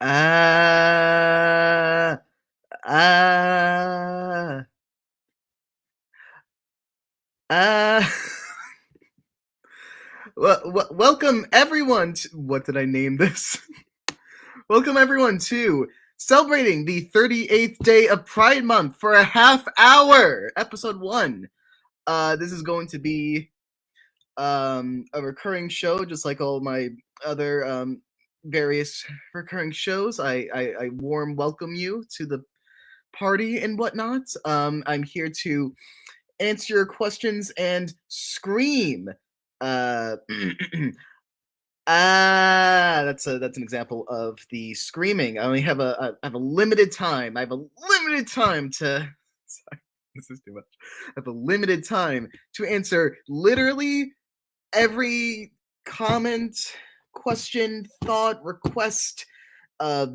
Ah, ah, ah. Welcome everyone to, what did I name this? Welcome everyone to celebrating the 38th day of Pride Month for a half hour, episode 1. This is going to be a recurring show, just like all my other various recurring shows. I warm welcome you to the party and whatnot. I'm here to answer your questions and scream. Uh, that's an example of the screaming. I only have I have a limited time. I have a limited time to. Sorry, this is too much. I have a limited time to answer literally every comment, question, thought, request, uh,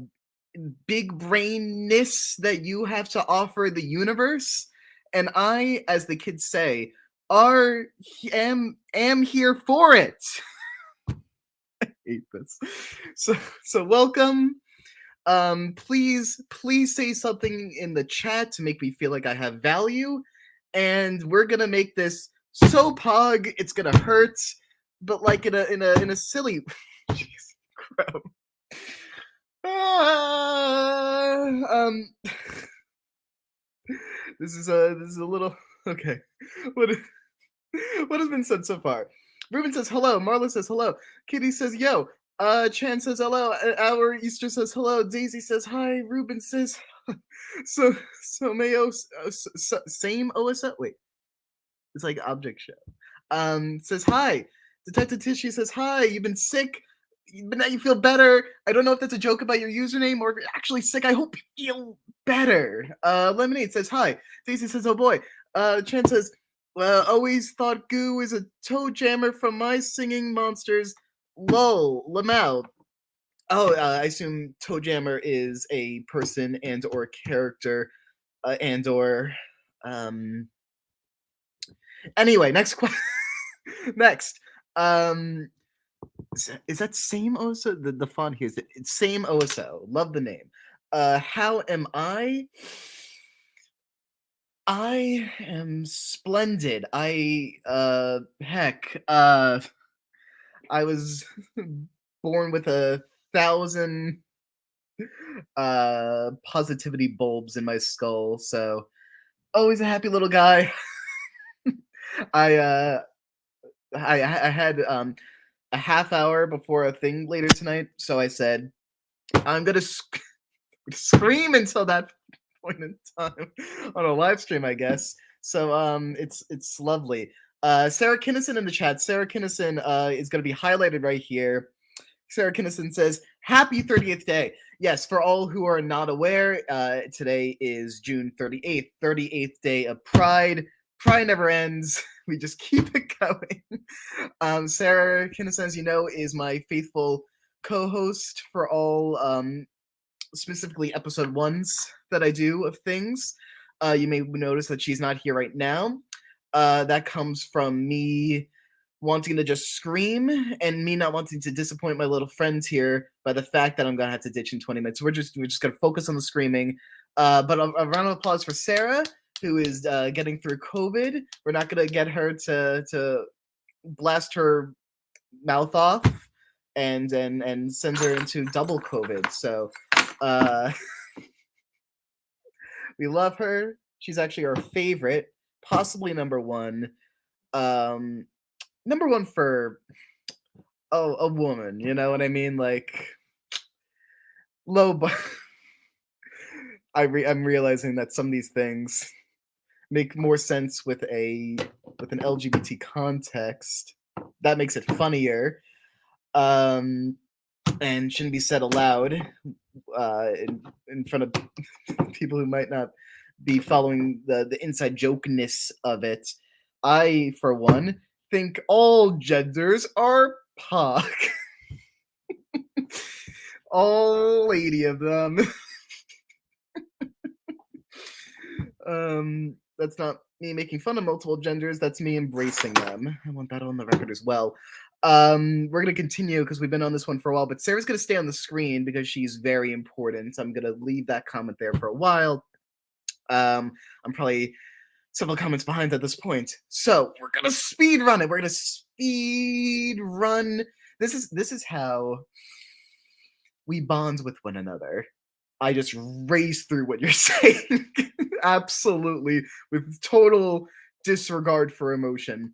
big brainness that you have to offer the universe. And I, as the kids say, am here for it. I hate this. So welcome. Please say something in the chat to make me feel like I have value. And we're gonna make this so pog, it's gonna hurt, but like in a silly jeez, crap. Ah, this is a little okay. What what has been said so far? Ruben says hello. Marla says hello. Kitty says yo. Chan says hello. Our Easter says hello. Daisy says hi. Ruben says so. So Mayo same OSO. Wait, it's like object show. Says hi. Detective Tishy says hi. You've been sick, but now you feel better. I don't know if that's a joke about your username or if you're actually sick. I hope you feel better. Lemonade says hi. Daisy says oh boy. Chan says always thought Goo is a toe jammer from My Singing Monsters. Lol, Lamau. Oh, I assume Toe Jammer is a person and or character and or um. Anyway, next question. Next, um, is that same OSO? The font here is it's same OSO. Love the name. How am I? I am splendid. Heck, I was born with 1,000 positivity bulbs in my skull, so always a happy little guy. I uh I had a half hour before a thing later tonight, so I said I'm gonna scream until that point in time on a live stream, I guess. So it's lovely. Sarah Kinnison in the chat. Sarah Kinnison is gonna be highlighted right here. Sarah Kinnison says, "Happy 30th day." Yes, for all who are not aware, today is June 38th, 38th day of Pride. Pride never ends. We just keep it going. Sarah Kinnison, as you know, is my faithful co-host for all specifically episode ones that I do of things. You may notice that she's not here right now. That comes from me wanting to just scream and me not wanting to disappoint my little friends here by the fact that I'm gonna have to ditch in 20 minutes. We're just gonna focus on the screaming. But a round of applause for Sarah, who is getting through COVID. We're not gonna get her to blast her mouth off and send her into double COVID. So uh, we love her. She's actually our favorite, possibly number one. Um, Number one for a woman. You know what I mean? Like low, but I'm realizing that some of these things make more sense with an LGBT context. That makes it funnier. Um, and shouldn't be said aloud in front of people who might not be following the inside jokeness of it. I, for one, think all genders are POC. All 80 of them. That's not me making fun of multiple genders. That's me embracing them. I want that on the record as well. We're gonna continue because we've been on this one for a while, but Sarah's gonna stay on the screen because she's very important. I'm gonna leave that comment there for a while. I'm probably several comments behind at this point. So we're gonna speed run it. We're gonna speed run. This is how we bond with one another. I just race through what you're saying. Absolutely, with total disregard for emotion.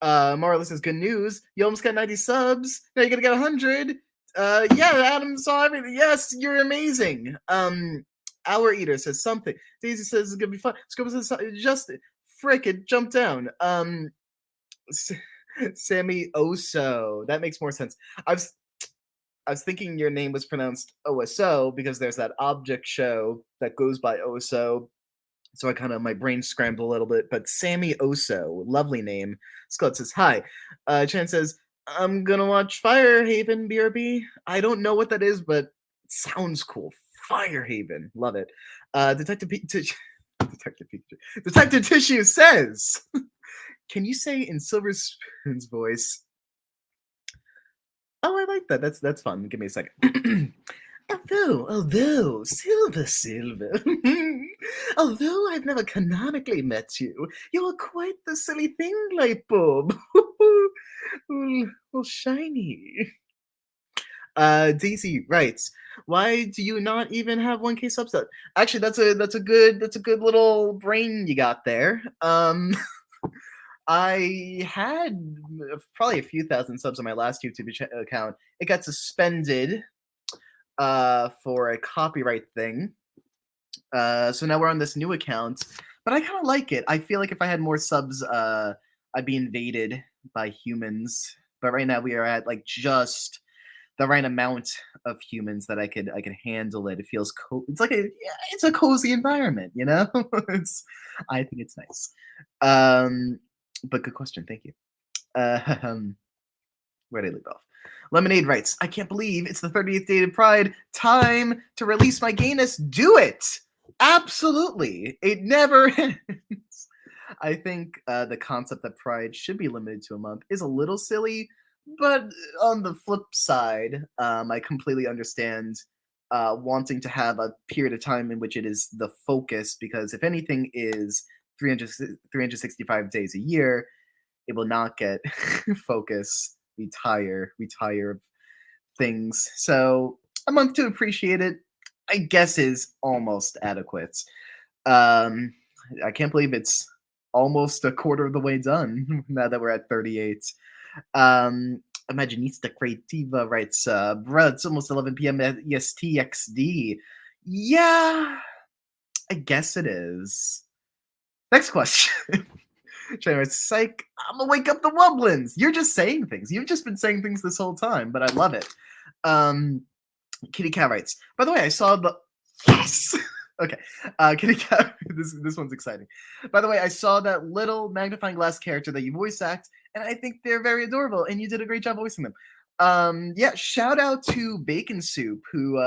Marla says, good news. You almost got 90 subs. Now you're gonna get 100. Yeah, Adam saw everything. Yes, you're amazing. Our Eater says something. Daisy says it's gonna be fun. Scope says just frick it, jump down. Sammy Oso. That makes more sense. I was thinking your name was pronounced OSO because there's that object show that goes by Oso. So I kind of, my brain scrambled a little bit, but Sammy Oso, lovely name. Scott says, hi. Chan says, I'm gonna watch Firehaven, BRB. I don't know what that is, but it sounds cool. Firehaven, love it. Detective Detective Tissue says, can you say in Silver Spoon's voice, oh, I like that. That's fun. Give me a second. Although, Silver, although I've never canonically met you, you are quite the silly thing, light bulb. All shiny. Daisy writes, why do you not even have 1K subset? Actually, that's a good little brain you got there. I had probably a few thousand subs on my last YouTube account. It got suspended for a copyright thing. So now we're on this new account, but I kind of like it. I feel like if I had more subs, I'd be invaded by humans. But right now we are at like just the right amount of humans that I could handle it. It feels it's like it's a cozy environment, you know. I think it's nice. But good question, thank you. Where did I leave off? Lemonade writes, I can't believe it's the 30th day of Pride. Time to release my gayness. Do it! Absolutely. It never ends. I think the concept that Pride should be limited to a month is a little silly, but on the flip side, I completely understand wanting to have a period of time in which it is the focus, because if anything is 365 days a year, it will not get focus. We tire of things. So a month to appreciate it, I guess, is almost adequate. I can't believe it's almost a quarter of the way done now that we're at 38. Imaginista Creativa writes, bruh, it's almost 11 p.m. at EST XD. Yeah, I guess it is. Next question. Psych, I'm gonna wake up the Wubblins. You're just saying things. You've just been saying things this whole time, but I love it. Kitty Cat writes, by the way, I saw the yes. Okay, Kitty Cat. This one's exciting. By the way, I saw that little magnifying glass character that you voice act, and I think they're very adorable, and you did a great job voicing them. Yeah, shout out to Bacon Soup who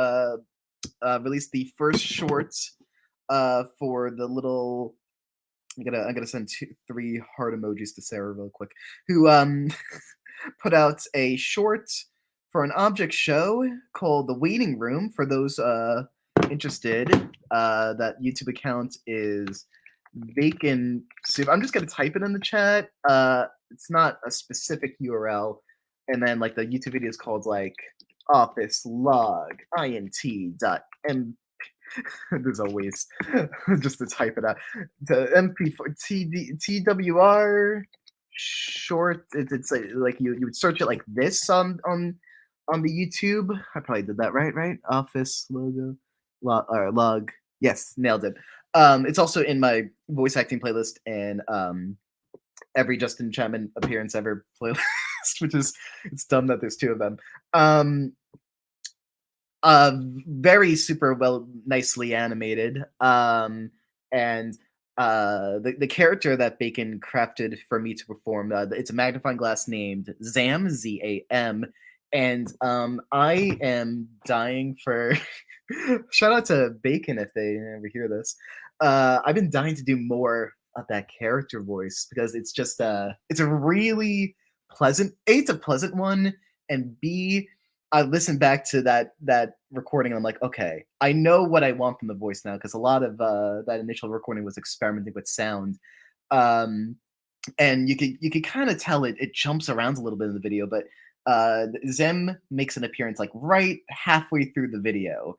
released the first short for the little. I'm gonna send 3 heart emojis to Sarah real quick, who put out a short for an object show called The Waiting Room. For those interested, that YouTube account is Bacon Soup. I'm just gonna type it in the chat. It's not a specific URL, and then like the YouTube video is called like office log int.m. There's always just to type it out. The MP4 TWR short. It's like you would search it like this on the YouTube. I probably did that right. Office logo log. Yes, nailed it. It's also in my voice acting playlist and every Justin Chapman appearance ever playlist, which is it's dumb that there's 2 of them. Very super well, nicely animated. And the character that Bacon crafted for me to perform, it's a magnifying glass named Zam, Zam, and I am dying for. Shout out to Bacon if they ever hear this. I've been dying to do more of that character voice because it's just it's a really pleasant. A, it's a pleasant one, and B, I listened back to that recording and I'm like, okay, I know what I want from the voice now because a lot of that initial recording was experimenting with sound. Um, and you could kind of tell it jumps around a little bit in the video, but Zem makes an appearance like right halfway through the video,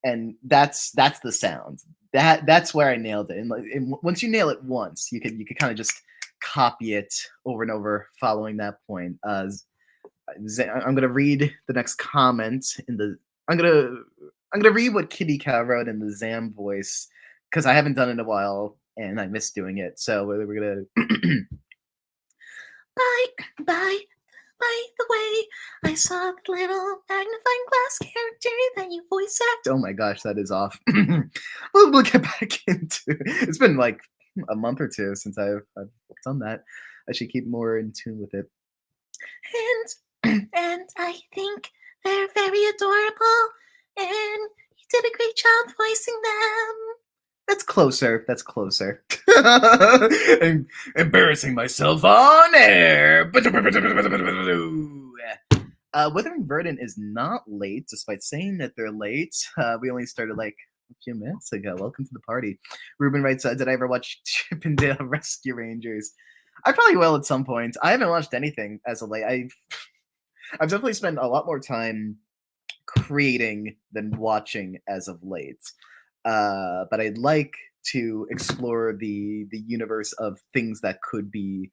and that's the sound. That's where I nailed it. And once you nail it once, you could kind of just copy it over and over, following that point. I'm gonna read the next comment in the. I'm gonna I'm gonna read what Kitty Cow wrote in the Zam voice because I haven't done it in a while and I miss doing it. So we're gonna. By by by the way, I saw the little magnifying glass character that you voice act. Oh my gosh, that is off. We'll get back into it. It's been like a month or two since I've done that. I should keep more in tune with it. And I think they're very adorable, and you did a great job voicing them. That's closer. That's closer. Embarrassing myself on air. Withering Verdant is not late, despite saying that they're late. We only started like a few minutes ago. Welcome to the party. Ruben writes, did I ever watch Chip and Dale Rescue Rangers? I probably will at some point. I haven't watched anything as of late. I've definitely spent a lot more time creating than watching as of late. But I'd like to explore the universe of things that could be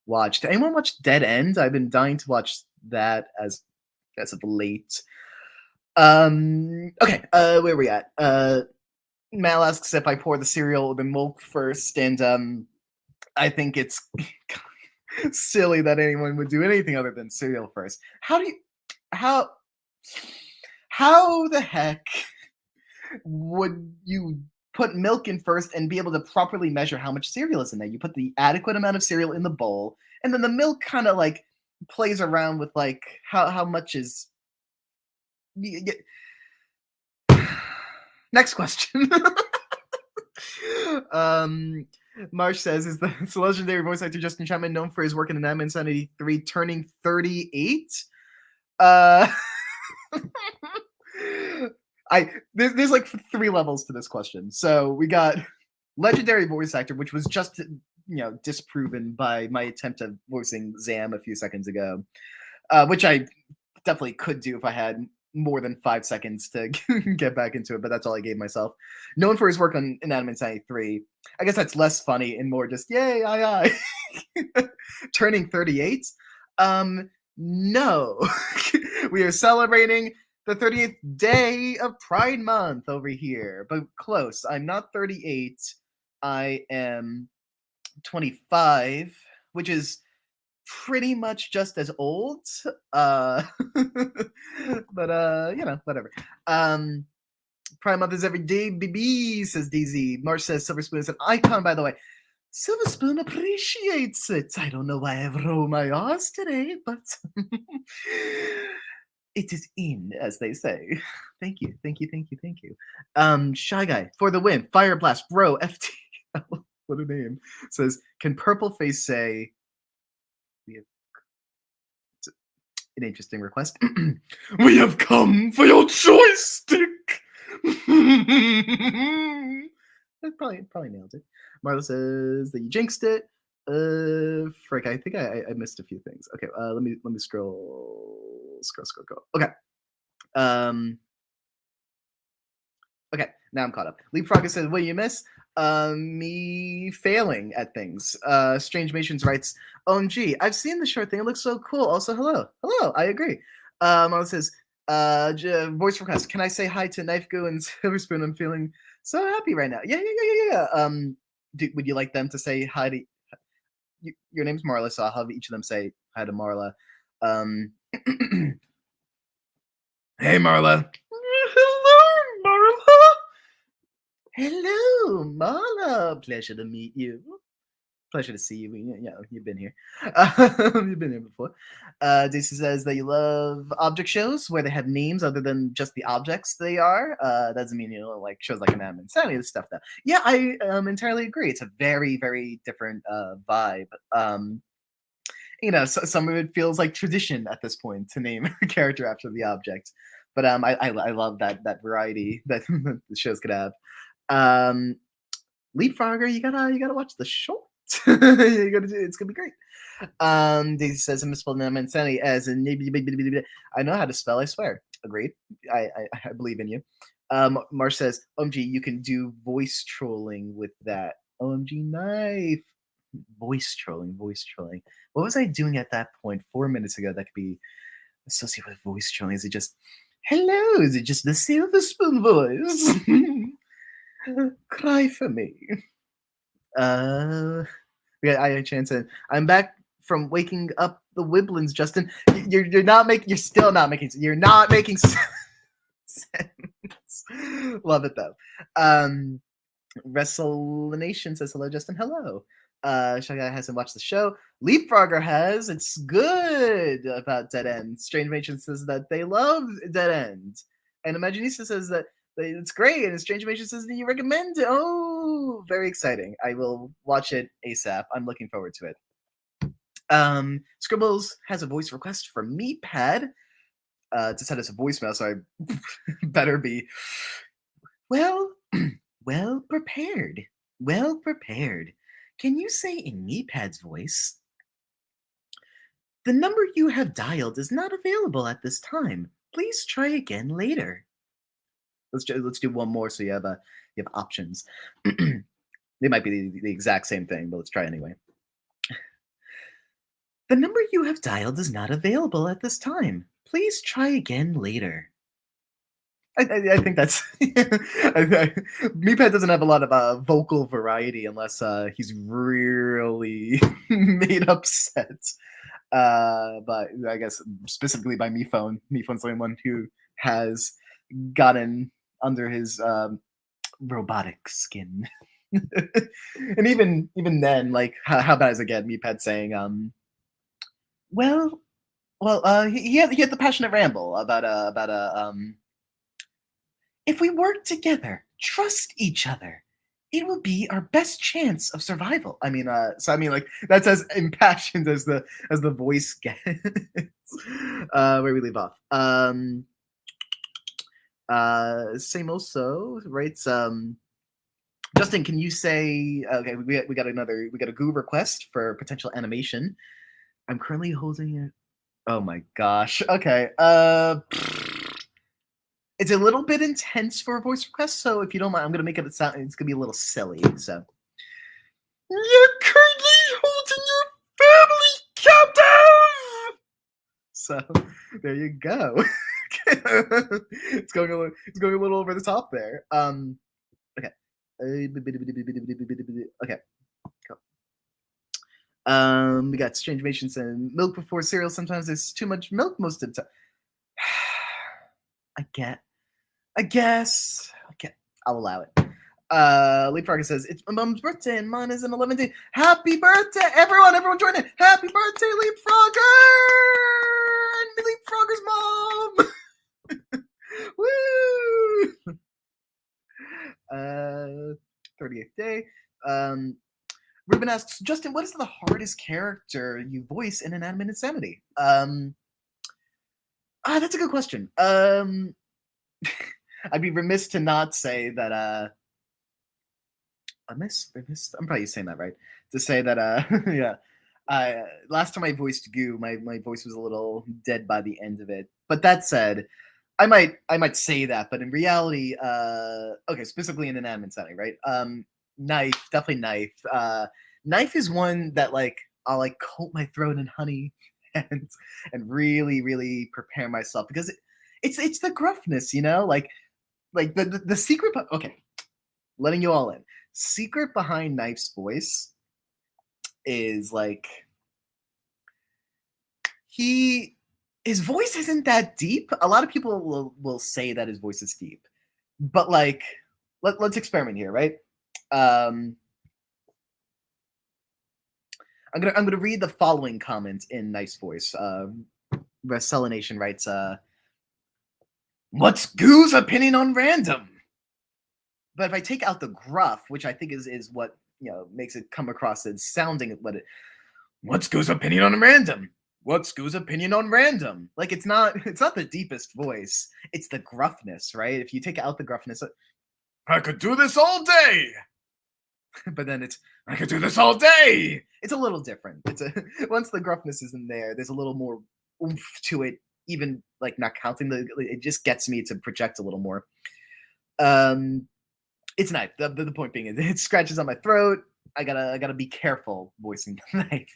watched. Anyone watch Dead End? I've been dying to watch that as of late. Okay, where are we at? Mal asks if I pour the cereal or the milk first, and I think it's silly that anyone would do anything other than cereal first. How the heck would you put milk in first and be able to properly measure how much cereal is in there? You put the adequate amount of cereal in the bowl, and then the milk kind of like plays around with like how much is. Next question. Marsh says, is the legendary voice actor Justin Chapman known for his work in Anime Insanity 3 turning 38? There's like 3 levels to this question. So we got legendary voice actor, which was just disproven by my attempt at voicing Zam a few seconds ago, which I definitely could do if I had more than 5 seconds to get back into it, but that's all I gave myself. Known for his work on Anime Insanity 3. I guess that's less funny and more just yay, aye. Turning 38? No. We are celebrating the 30th day of Pride Month over here, but close. I'm not 38. I am 25, which is pretty much just as old. But whatever. Prime Month is every day, baby, says DZ. Marsh says Silver Spoon is an icon, by the way. Silver Spoon appreciates it. I don't know why I've rolled my R's today, but it is in, as they say. Thank you. Shy Guy for the win. Fire Blast, bro, FTL. What a name. Says, can Purple Face say an interesting request? We have come for your joystick. That probably nailed it. Marla says that you jinxed it. Frick, I think I missed a few things. Okay, let me scroll. Okay. Okay, now I'm caught up. Leapfrog says, what do you miss? Me failing at things. Strange Mations writes, OMG, I've seen the short thing. It looks so cool. Also, hello. I agree. Marla says, voice request. Can I say hi to Knife Goo and Silver Spoon? I'm feeling so happy right now. Yeah. Would you like them to say hi to your name's Marla, so I'll have each of them say hi to Marla. Hey, Marla. Hello, Marla. Pleasure to meet you. Pleasure to see you. You've been here. You've been here before. Daisy says that you love object shows where they have names other than just the objects they are. Doesn't mean like shows like Anime Insanity stuff though. Yeah, I entirely agree. It's a very, very different vibe. some of it feels like tradition at this point to name a character after the object. But I love that variety that the shows could have. Um, Leapfrogger, you gotta watch the short. It's gonna be great. Daisy says I misspelled insanity as in I know how to spell, I swear. Agreed. I believe in you. Marsh says, OMG, you can do voice trolling with that. OMG knife. Voice trolling. What was I doing at that point 4 minutes ago that could be associated with voice trolling? Is it just hello? Is it just the silver spoon voice? Cry for me. Yeah, I chance it. I'm back from waking up the Wiblins, Justin. You're not making. You're still not making. You're not making sense. Love it though. WrestleNation says hello, Justin. Hello. Shy Guy hasn't watched the show. Leapfrogger has. It's good about Dead End. Strange Matron says that they love Dead End. And Imaginista says that it's great. And Strange Matron says that you recommend it. Oh, very exciting. I will watch it ASAP. I'm looking forward to it. Scribbles has a voice request from Meatpad. To send us a voicemail, so I better be well prepared. Well prepared. Can you say in Meatpad's voice, the number you have dialed is not available at this time. Please try again later. Let's do one more so you have options. They might be the exact same thing, but let's try anyway. The number you have dialed is not available at this time. Please try again later. I think that's Meatpad doesn't have a lot of vocal variety unless he's really made upset. But I guess specifically by Mephone. Mephone's the only one who has gotten under his robotic skin. And even then, like how bad does it get? Meatpad saying, he had the passionate ramble about if we work together, trust each other, it will be our best chance of survival. Like that's as impassioned as the voice gets. Where we leave off. Same also writes. Justin, can you say? Okay, we got a Goo request for potential animation. I'm currently holding it. Oh my gosh. Okay. It's a little bit intense for a voice request, so if you don't mind, I'm gonna make it sound. It's gonna be a little silly. So you're currently holding your family captive. So there you go. It's going a little over the top there. Okay. Okay. We got Strange Mations and milk before cereal. Sometimes there's too much milk most of the time. I guess. Okay, I'll allow it. Leapfrogger says, it's my mom's birthday and mine is in 11 days. Happy birthday, everyone! Everyone join in! Happy birthday, Leapfrogger! And Leapfrogger's mom! Woo! 38th day. Ruben asks, Justin, what is the hardest character you voice in Inanimate Insanity? That's a good question. I'd be remiss to not say that remiss? I'm probably saying that right. To say that yeah. Last time I voiced Goo, my voice was a little dead by the end of it. But that said, I might say that, but in reality, okay, specifically in Inanimate Insanity, right? Knife, definitely Knife. Knife is one that like I'll like coat my throat in honey and really, really prepare myself because it's the gruffness, like the secret. Okay, letting you all in. Secret behind Knife's voice is like his voice isn't that deep. A lot of people will say that his voice is deep, but like let's experiment here, right? I'm gonna read the following comment in nice voice. Selenation writes, "What's Goo's opinion on random?" But if I take out the gruff, which I think is what makes it come across as sounding what it. What's Goo's opinion on random? What's Goo's opinion on random? Like it's not the deepest voice. It's the gruffness, right? If you take out the gruffness, I could do this all day. But then it's I could do this all day. It's a little different. It's a once the gruffness isn't there, there's a little more oomph to it. Even like not counting it just gets me to project a little more. Um, it's nice. The point being, it scratches on my throat. I gotta be careful voicing the knife.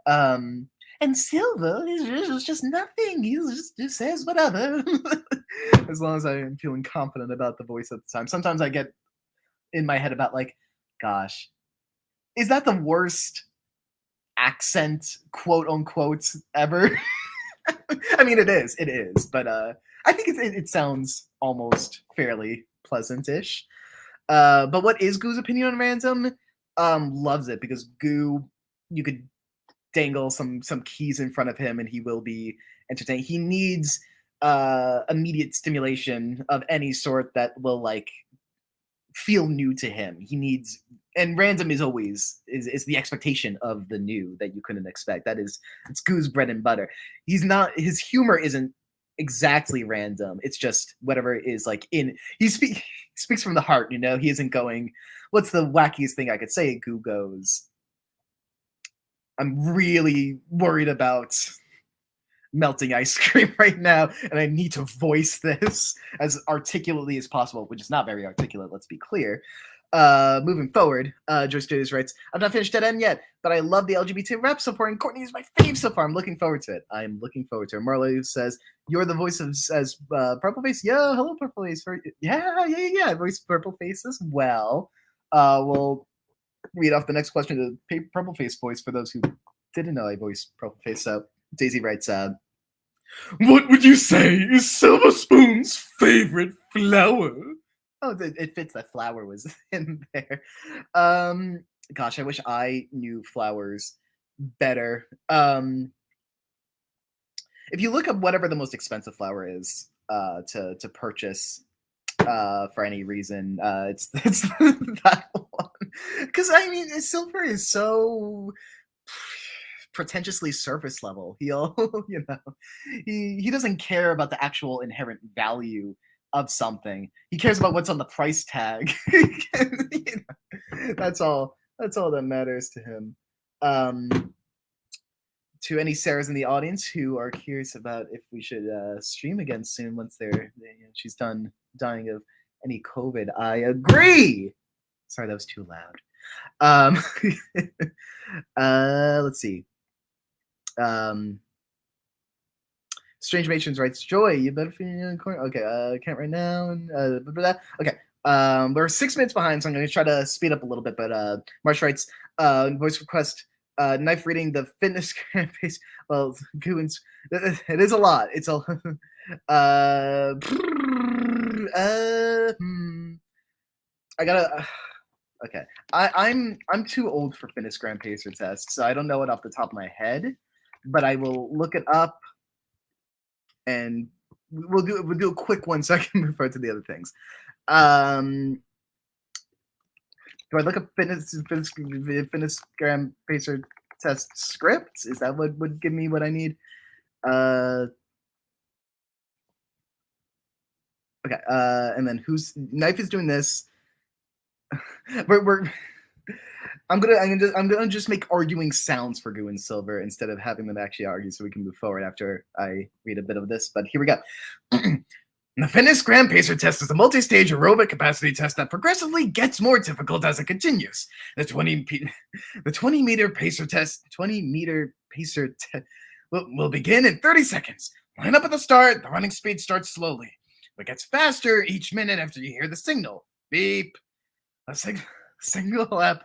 Um, and Silver is just nothing. Just says whatever. As long as I am feeling confident about the voice at the time. Sometimes I get in my head about like, gosh, is that the worst accent, quote unquote, ever? I mean, it is, but I think it sounds almost fairly pleasant-ish. But what is Goo's opinion on random? Loves it because Goo, you could dangle some keys in front of him and he will be entertained. He needs immediate stimulation of any sort that will like feel new to him. He needs and random is always is the expectation of the new that you couldn't expect. That is it's Goo's bread and butter. He's not his humor isn't exactly random. It's just whatever is like in he speaks from the heart, you know. He isn't going, what's the wackiest thing I could say? Goo goes, I'm really worried about melting ice cream right now, and I need to voice this as articulately as possible, which is not very articulate, let's be clear. Moving forward, Joyce Studios writes, I've not finished Dead End yet, but I love the LGBT rap so far, and Courtney is my fave so far. I'm looking forward to it. I'm looking forward to it. Marlo says, you're the voice of as Purple Face. Yo, hello, Purple Face. Yeah. Voice Purple Face as well. We'll read off the next question to Purple Face voice for those who didn't know I voice Purple Face. So Daisy writes, what would you say is Silver Spoon's favorite flower? Oh, it fits that flower was in there. Gosh, I wish I knew flowers better. If you look up whatever the most expensive flower is to purchase for any reason, it's that one. Because I mean, silver is so pretentiously surface level. He'll, you know, he doesn't care about the actual inherent value of something. He cares about what's on the price tag. You know, that's all. That's all that matters to him. To any Sarahs in the audience who are curious about if we should stream again soon once she's done dying of any COVID, I agree. Sorry, that was too loud. Let's see. Strange Matrons writes, Joy, you better feel in the corner. Okay, can't right now. Okay. We're 6 minutes behind, so I'm gonna try to speed up a little bit. But Marsh writes, voice request, knife reading the fitness page. Well, Goons, it is a lot. It's a I gotta okay. I'm too old for fitness gram pacer tests, so I don't know it off the top of my head, but I will look it up and we'll do a quick one so I can refer to the other things. Do I look up fitness gram pacer test scripts? Is that what would give me what I need? Okay. And then who's knife is doing this? we're I'm gonna just make arguing sounds for Goo and Silver instead of having them actually argue, so we can move forward after I read a bit of this. But here we go. The Fitness Gram Pacer test is a multi-stage aerobic capacity test that progressively gets more difficult as it continues. The 20 meter pacer test will begin in 30 seconds. Line up at the start. The running speed starts slowly, but gets faster each minute after you hear the signal. Beep. A single lap.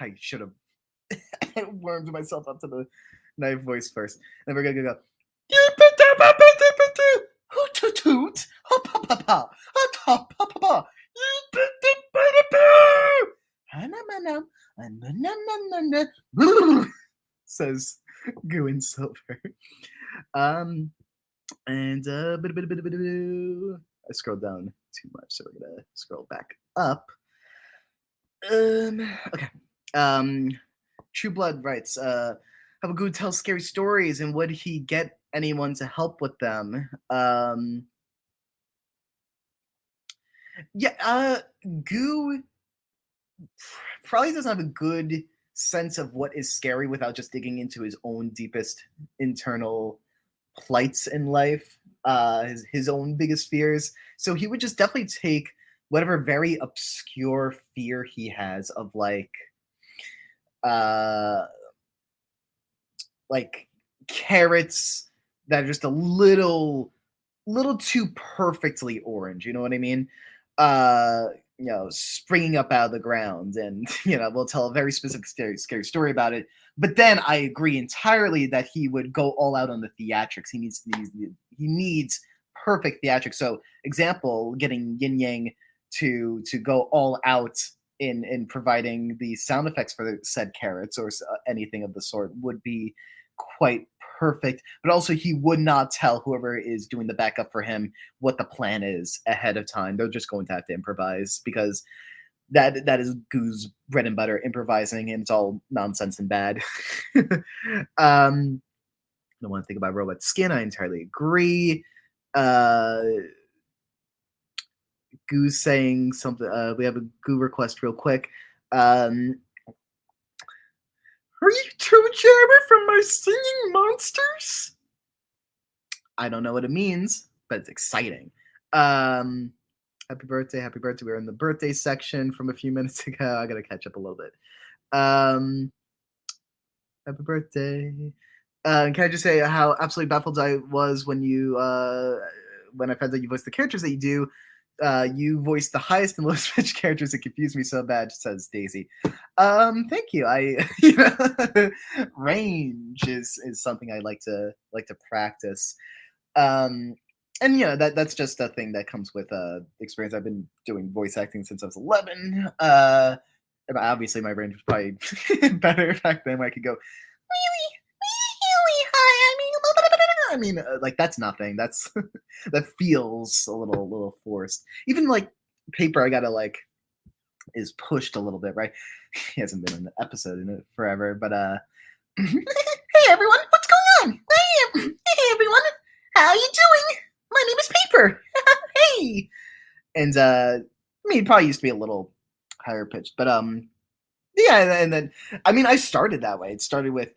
I should have warmed myself up to the knife voice first. Then we're gonna go. Hoot toot, hop hop hop hop, hop hop hop hop. Says Goo and Silver. And I scrolled down too much, so we're gonna scroll back up. Okay. True Blood writes, how Goo tells scary stories and would he get anyone to help with them? Yeah, Goo probably doesn't have a good sense of what is scary without just digging into his own deepest internal plights in life, his own biggest fears. So he would just definitely take whatever very obscure fear he has of uh like carrots that are just a little too perfectly orange, you know what I mean? Uh, springing up out of the ground, and we'll tell a very specific scary story about it. But then I agree entirely that he would go all out on the theatrics. He needs perfect theatrics. So, example, getting Yin Yang to go all out in providing the sound effects for the said carrots or anything of the sort would be quite perfect. But also, he would not tell whoever is doing the backup for him what the plan is ahead of time. They're just going to have to improvise because that is Goo's bread and butter, improvising, and it's all nonsense and bad. I don't want to think about robot skin. I entirely agree. Uh, Goo's saying something. We have a Goo request real quick. Um, are you Toe Jabber from my singing monsters? I don't know what it means, but it's exciting. Um, happy birthday, happy birthday. We were in the birthday section from a few minutes ago. I gotta catch up a little bit. Um, happy birthday. Can I just say how absolutely baffled I was when I found out you voiced the characters that you do. You voiced the highest and lowest pitched characters. It confused me so bad, says Daisy. Thank you. Range is something I like to practice. Um, and that's just a thing that comes with experience. I've been doing voice acting since I was 11. Obviously my range was probably better back then. Where I could go really, really high. Like that's nothing. That's that feels a little forced. Even like paper, I gotta like is pushed a little bit, right? He hasn't been in an episode in it forever, but hey everyone, what's going on? Hey everyone, how you doing? My name is Paper. Hey, and it probably used to be a little higher pitched, but yeah, and then I started that way. It started with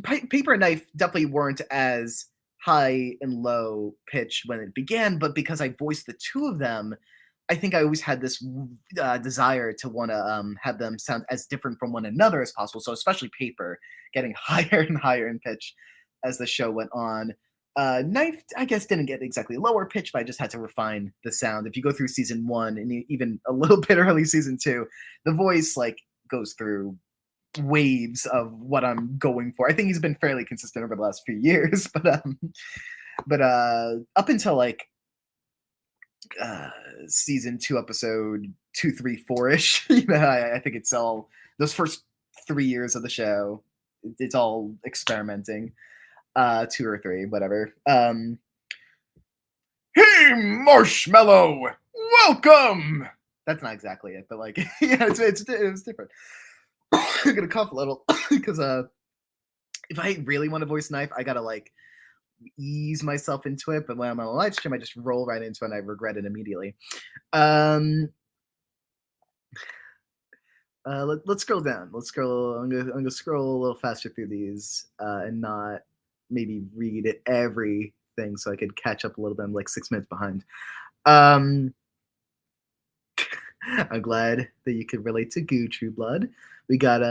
Paper and Knife definitely weren't as high and low pitch when it began, but because I voiced the two of them, I think I always had this desire to want to have them sound as different from one another as possible. So especially Paper getting higher and higher in pitch as the show went on. Knife, I guess, didn't get exactly lower pitch, but I just had to refine the sound. If you go through season one and even a little bit early season two, the voice goes through waves of what I'm going for. I think he's been fairly consistent over the last few years, but up until season two, episode 2, 3, 4 ish, I think it's all those first 3 years of the show. It's all experimenting. 2 or 3, whatever. Hey, Marshmallow, welcome. That's not exactly it, but yeah, it was different. I'm gonna cough a little because if I really want to voice Knife, I gotta ease myself into it. But when I'm on a live stream, I just roll right into it and I regret it immediately. Let's scroll down. Let's scroll. I'm gonna scroll a little faster through these and not maybe read everything so I could catch up a little bit. I'm like 6 minutes behind. I'm glad that you could relate to Goo True Blood. We got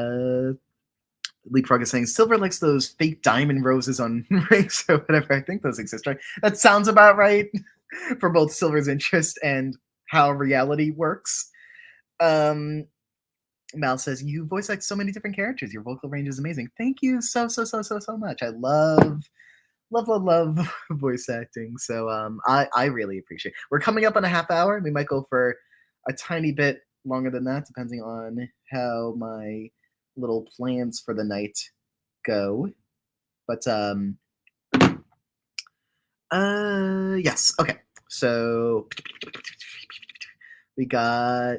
Leapfrog is saying Silver likes those fake diamond roses on rings or whatever. I think those exist, right? That sounds about right for both Silver's interest and how reality works. Mal says you voice like so many different characters. Your vocal range is amazing. Thank you so much. I love voice acting. So I really appreciate it. We're coming up on a half hour. We might go for a tiny bit longer than that, depending on how my little plans for the night go. But yes. Okay. So we got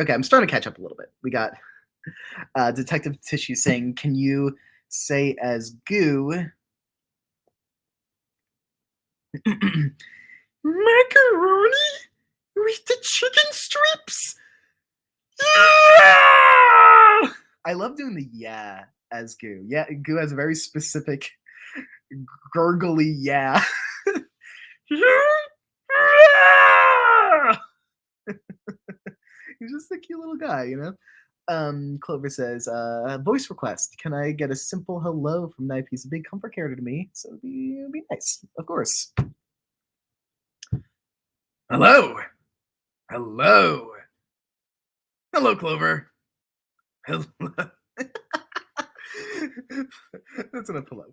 okay, I'm starting to catch up a little bit. We got Detective Tissue saying, "Can you say as Goo. Macaroni with the chicken strips. Yeah! I love doing the yeah as Goo. Yeah, Goo has a very specific gurgly yeah. He's just a cute little guy, you know? Clover says, voice request. Can I get a simple hello from Knife? He's a big comfort character to me, so it'd be nice. Of course. Hello. Hello. Hello, Clover. Hello. That's enough hello.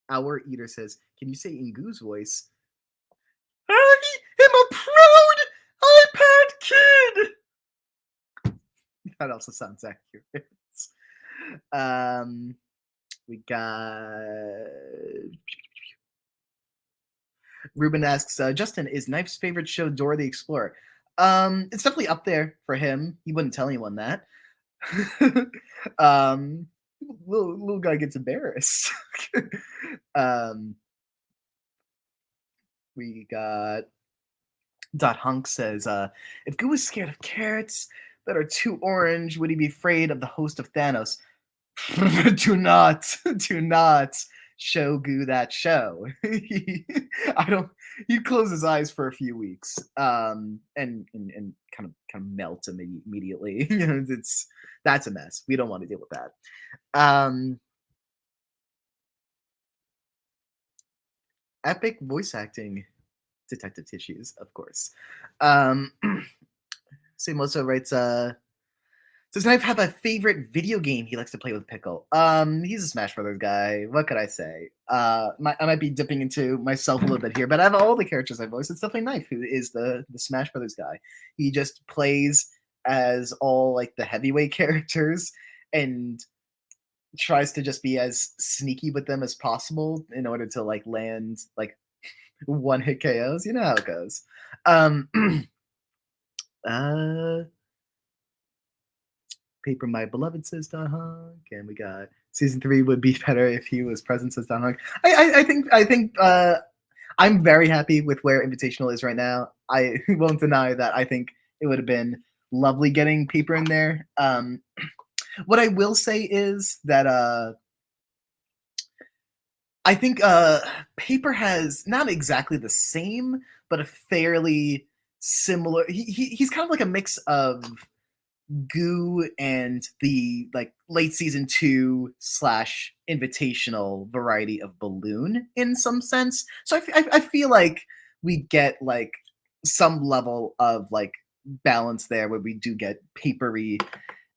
Our eater says, can you say in Goo's voice, I am a proud iPad kid? That also sounds accurate. We got Ruben asks, Justin, is Knife's favorite show Dora the Explorer? It's definitely up there for him. He wouldn't tell anyone that. Little guy gets embarrassed. We got Dot Hunk says, if Goo was scared of carrots that are too orange, would he be afraid of the host of Thanos? do not show Goo that show. I don't. He'd close his eyes for a few weeks, and kind of melt immediately. You know, that's a mess. We don't want to deal with that. Epic voice acting, detective tissues, of course. Samoso writes, does Knife have a favorite video game he likes to play with Pickle? He's a Smash Brothers guy. What could I say? I might be dipping into myself a little bit here, but out of all the characters I voice, it's definitely Knife who is the Smash Brothers guy. He just plays as all like the heavyweight characters and tries to just be as sneaky with them as possible in order to like land like one hit KOs. You know how it goes. Paper My Beloved says Don Hunk, and we got season 3 would be better if he was present says Don Hunk. I think I'm very happy with where Invitational is right now. I won't deny that I think it would have been lovely getting Paper in there. What I will say is that I think Paper has not exactly the same, but a fairly similar. He's kind of like a mix of Goo and the like late season 2 / invitational variety of Balloon in some sense. So I feel like we get like some level of like balance there where we do get papery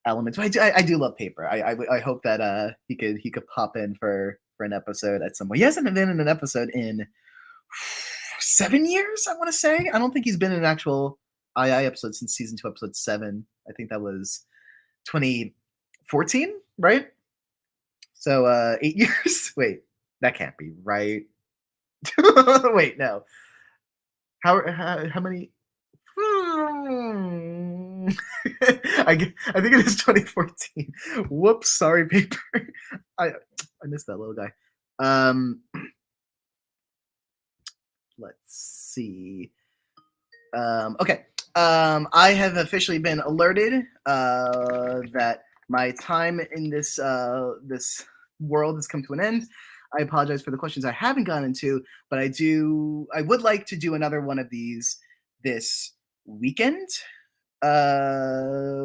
elements. But I do love Paper. I hope that he could pop in for an episode at some point. He hasn't been in an episode in 7 years, I want to say. I don't think he's been in an actual II episode since season 2, episode 7. I think that was 2014, right? So 8 years. Wait, that can't be right. Wait, no. How many? I think it is 2014. Whoops, sorry, Paper. I missed that little guy. Let's see. Okay. I have officially been alerted that my time in this this world has come to an end. I apologize for the questions I haven't gotten into, but I would like to do another one of these this weekend,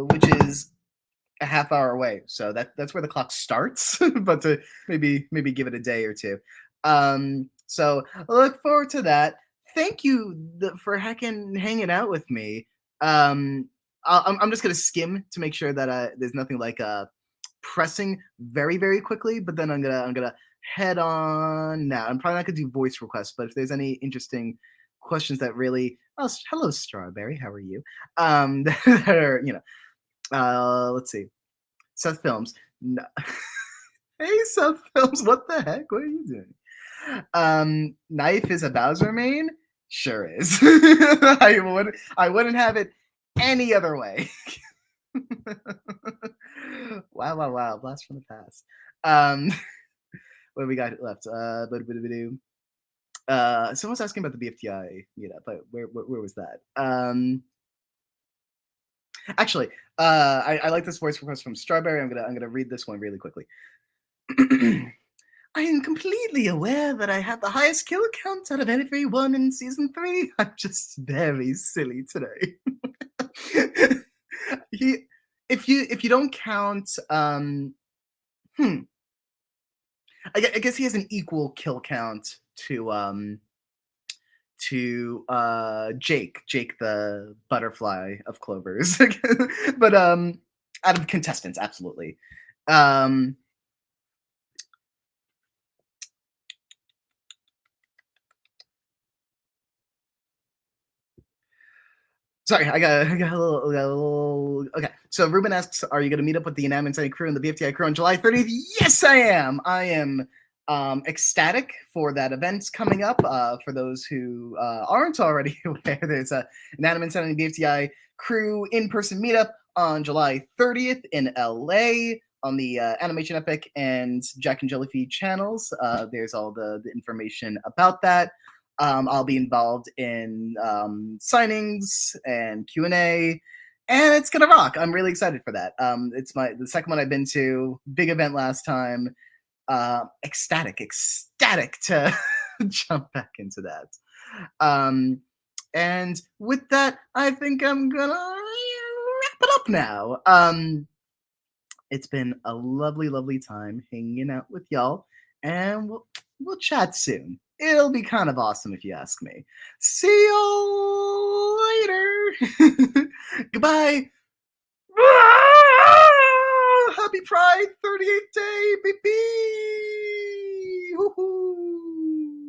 which is a half hour away. So that's where the clock starts, but to maybe give it a day or two. So I look forward to that. Thank you for hanging out with me. I'm just gonna skim to make sure that there's nothing like pressing very very quickly. But then I'm gonna head on now. I'm probably not gonna do voice requests, but if there's any interesting questions that really, oh, hello Strawberry, how are you? That are, you know, let's see, Seth Films. No. Hey Seth Films, what the heck? What are you doing? Knife is a Bowser main? Sure is. I wouldn't have it any other way. Wow, wow, wow! Blast from the past. Um, what do we got left? Someone's asking about the BFTI meetup, but where was that? Actually, I like this voice request from Strawberry. I'm gonna read this one really quickly. I am completely aware that I had the highest kill count out of everyone in season 3. I'm just very silly today. he, if you don't count, hmm, I guess he has an equal kill count to Jake the butterfly of clovers, but out of contestants, absolutely. Um, Sorry, I got a little. Okay, so Ruben asks, "Are you going to meet up with the Enam Inside crew and the BFTI crew on July 30th?" Yes, I am. I am ecstatic for that event coming up. For those who aren't already aware, there's a Enam Inside and BFTI crew in-person meetup on July 30th in LA on the Animation Epic and Jack and Jellyfeed channels. There's all the information about that. I'll be involved in signings and Q&A, and it's gonna rock. I'm really excited for that. It's the second one I've been to. Big event last time. Ecstatic to jump back into that. And with that, I think I'm gonna wrap it up now. It's been a lovely time hanging out with y'all, and we'll chat soon. It'll be kind of awesome if you ask me. See y'all later. Goodbye. Happy Pride 38th day, baby. Woohoo.